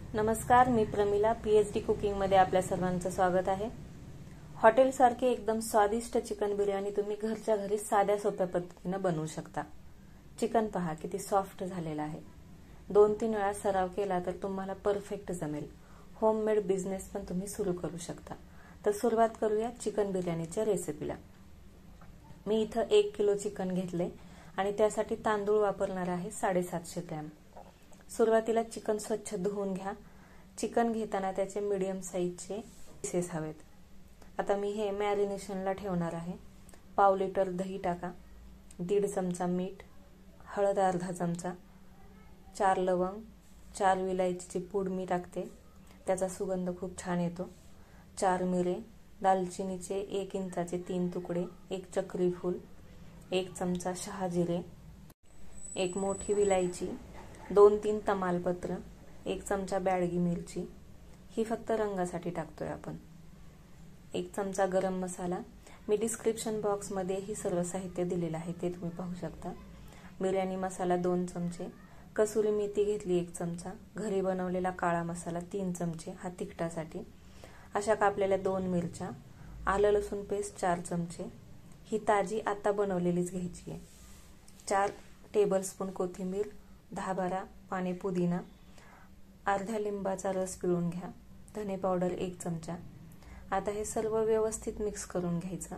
नमस्कार, मी Pramila PhD cooking मध्ये आपल्या सर्वांचं स्वागत आहे। हॉटेल सारखे एकदम स्वादिष्ट चिकन बिर्याणी तुम्ही घरच्या घरी साध्या सोप्या पद्धतीने बनवू शकता। चिकन पहा किती सॉफ्ट झालेला आहे। 2-3 वेळा सराव केला तर तुम्हाला परफेक्ट जमेल। होममेड बिझनेस पण तुम्ही सुरू करू शकता। तर सुरुवात करूया चिकन बिर्याणीच्या रेसिपीला। मी इथं 1 किलो चिकन घेतले आणि त्यासाठी तांदूळ वापरणार आहे 750 ग्रॅम। सुरुवातीला चिकन स्वच्छ धुवून घ्या। चिकन घेताना त्याचे मीडियम साइजचे पीसेस हवेत। आता मी हे मॅरिनेशनला ठेवणार आहे। पाव लिटर दही टाका, 1.5 चमचा मीठ, हळद अर्धा चमचा, 4 लवंग, 4 विलायचीची पूड मी टाकते, त्याचा सुगंध खूप छान येतो, 4 मिरे, दालचिनीचे 1 इंचाचे 3 तुकडे, 1 चक्री फूल, 1 चमचा शहाजिरे, 1 मोठी विलायची, 2-3 तमालपत्र, 1 चमचा बॅडगी मिरची, ही फक्त रंगासाठी टाकतोय आपण, 1 चमचा गरम मसाला। मी डिस्क्रिप्शन बॉक्स मध्ये ही सर्व साहित्य दिलेले आहे, ते तुम्ही पाहू शकता। बिर्याणी मसाला 2 चमचे, कसुरी मेथी घेतली 1 चमचा, घरी बनवलेला काळा मसाला 3 चमचे, हा तिखटासाठी, अशा कापलेल्या 2 मिरच्या, आलं लसूण पेस्ट 4 चमचे, ही ताजी आता बनवलेलीच घ्यायची आहे, 4 टेबलस्पून कोथिंबीर, 10-12 पाने पुदिना, अर्ध्या लिंबाचा रस पिळून घ्या, धने पावडर 1 चमचा। आता हे सर्व व्यवस्थित मिक्स करून घ्यायचं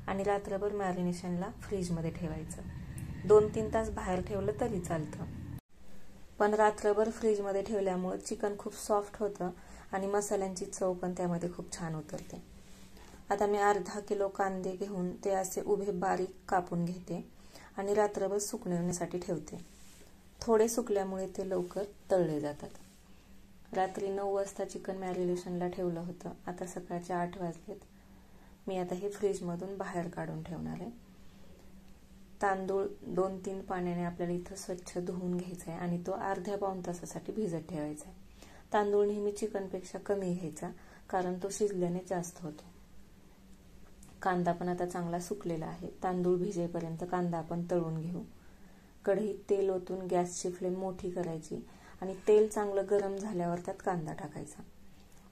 आणि रात्रभर मॅरिनेशनला फ्रीज मध्ये ठेवायचं। 2-3 तास बाहेर ठेवलं तरी चालतं, पण रात्रभर फ्रीज मध्ये ठेवल्यामुळे चिकन खूप सॉफ्ट होतं आणि मसाल्यांची चव पण त्यामध्ये खूप छान उतरते। आता मी अर्धा किलो कांदे घेऊन ते असे उभे बारीक कापून घेते आणि रात्रभर सुकण्यासाठी ठेवते। थोडे सुकल्यामुळे ते लवकर तळले जातात। रात्री 9 वाजता चिकन मॅरिनेशनला ठेवलं होतं, आता सकाळचे 8 वाजलेत। मी आता हे फ्रीज मधून बाहेर काढून ठेवणार आहे। तांदूळ 2-3 पाण्याने आपल्याला इथं स्वच्छ धुवून घ्यायचा आहे आणि तो अर्ध्या पाऊण तासासाठी भिजत ठेवायचा आहे। तांदूळ नेहमी चिकन पेक्षा कमी घ्यायचा, कारण तो शिजल्याने जास्त होतो। कांदा पण आता चांगला सुकलेला आहे। तांदूळ भिजेपर्यंत कांदा आपण तळून घेऊ। कढईत तेल ओतून गॅसची फ्लेम मोठी करायची आणि तेल चांगलं गरम झाल्यावर त्यात कांदा टाकायचा।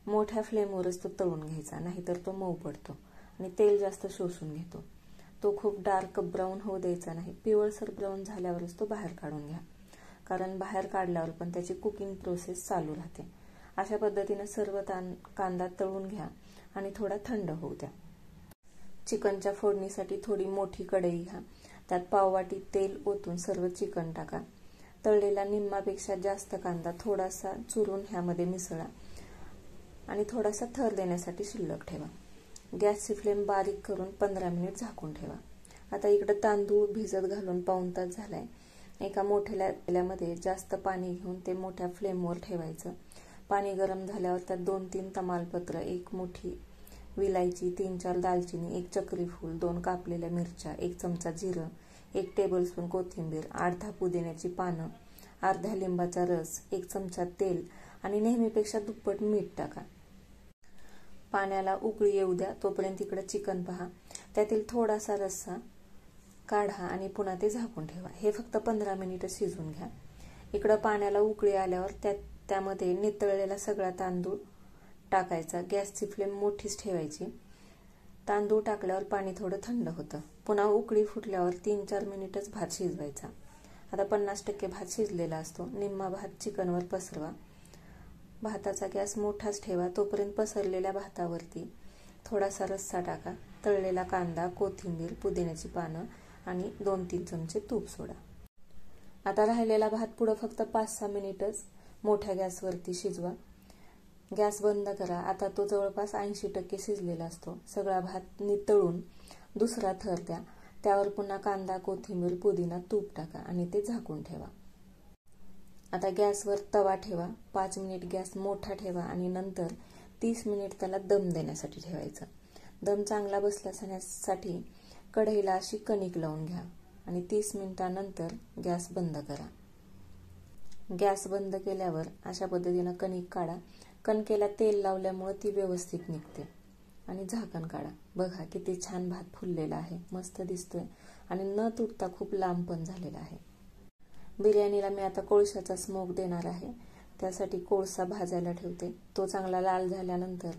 मोठ्या फ्लेमवरच तो तळून घ्यायचा, नाहीतर तो मऊ पडतो आणि तेल जास्त शोषून घेतो। तो खूप डार्क ब्राऊन होऊ द्यायचा नाही, पिवळसर ब्राऊन झाल्यावरच तो बाहेर काढून घ्या, कारण बाहेर काढल्यावर पण त्याची कुकिंग प्रोसेस चालू राहते। अशा पद्धतीने सर्व कांदा तळून घ्या आणि थोडा थंड होऊ द्या। चिकनच्या फोडणीसाठी थोडी मोठी कढई घ्या, त्यात पाववाटी तेल ओतून सर्व चिकन टाका। तळलेला निम्मापेक्षा जास्त कांदा थोडासा चुरून ह्यामध्ये मिसळा आणि थोडासा थर देण्यासाठी शिल्लक ठेवा। गॅसची फ्लेम बारीक करून 15 मिनिट झाकून ठेवा। आता इकडे तांदूळ भिजत घालून पाऊण तास झालाय। एका मोठ्या तेलामध्ये जास्त पाणी घेऊन ते मोठ्या फ्लेमवर ठेवायचं। पाणी गरम झाल्यावर त्यात 2-3 तमालपत्र, 1 मोठी विलायची, 3-4 दालचिनी, 1 चक्री फूल, 2 कापलेल्या मिरच्या, 1 चमचा जिरं, 1 टेबलस्पून कोथिंबीर, अर्धा पुदिन्याची पानं, अर्ध्या लिंबाचा रस, 1 चमचा तेल आणि नेहमीपेक्षा दुप्पट मीठ टाका। पाण्याला उकळी येऊ द्या, तोपर्यंत इकडे चिकन पहा, त्यातील थोडासा रस्सा काढा आणि पुन्हा ते झाकून ठेवा। हे फक्त 15 मिनिट शिजून घ्या। इकडे पाण्याला उकळी आल्यावर त्यामध्ये नितळलेला सगळा तांदूळ टाकायचा। गॅसची फ्लेम मोठीच ठेवायची। तांदूळ टाकल्यावर पाणी थोडं थंड होतं। पुन्हा उकळी फुटल्यावर 3-4 मिनिटच भात शिजवायचा। आता 50% भात शिजलेला असतो। निम्मा भात चिकनवर पसरवा। भाताचा गॅस मोठाच ठेवा। तोपर्यंत पसरलेल्या भातावरती थोडासा रस्सा टाका, तळलेला कांदा, कोथिंबीर, पुदिन्याची पानं आणि 2-3 चमचे तूप सोडा। आता राहिलेला भात पुढे फक्त 5-6 मिनिटच मोठ्या गॅसवरती शिजवा। गॅस बंद करा। आता तो जवळपास 80% शिजलेला असतो। सगळा भात नितळून दुसरा थर द्या, त्यावर पुन्हा कांदा, कोथिंबीर, पुदिना, तूप टाका आणि ते झाकून ठेवा। आता गॅसवर तवा ठेवा, 5 मिनिट गॅस मोठा ठेवा आणि नंतर 30 मिनिट त्याला दम देण्यासाठी ठेवायचं। दम चांगला बसल्यासाठी कढईला अशी कणिक लावून घ्या आणि 30 मिनिटांनंतर गॅस बंद करा। गॅस बंद केल्यावर अशा पद्धतीने कणिक काढा। कणकेला तेल लावल्यामुळे ती व्यवस्थित निघते आणि झाकण काढा। बघा किती छान भात फुललेला आहे, मस्त दिसतोय आणि न तुटता खूप लांब पण झालेला आहे। बिर्याणीला मी आता कोळशाचा स्मोक देणार आहे। त्यासाठी कोळसा भाजायला ठेवते. तो चांगला लाल झाल्यानंतर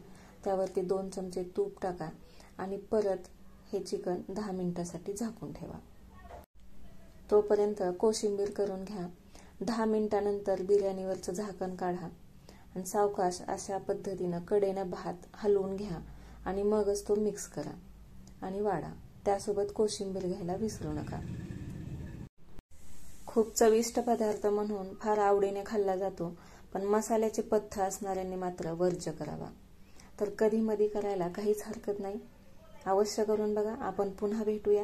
त्यावरती 2 चमचे तूप टाका आणि परत हे चिकन 10 मिनिटासाठी झाकून ठेवा. तोपर्यंत कोशिंबीर करून घ्या. 10 मिनिटानंतर बिर्याणीवरचं झाकण काढा आणि सावकाश अशा पद्धतीनं कडेनं भात हलवून घ्या आणि मगच तो मिक्स करा आणि वाढा. त्यासोबत कोशिंबीर घ्यायला विसरू नका. खूप चविष्ट पदार्थ म्हणून फार आवडीने खाल्ला जातो, पण मसाल्याचे पथ्य असणाऱ्यांनी मात्र वर्ज्य करावा. तर कधी मधी करायला काहीच हरकत नाही. अवश्य करून बघा. आपण पुन्हा भेटूया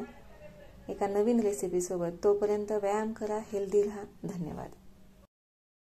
एका नवीन रेसिपीसोबत. तोपर्यंत व्यायाम करा, हेल्दी राहा. धन्यवाद.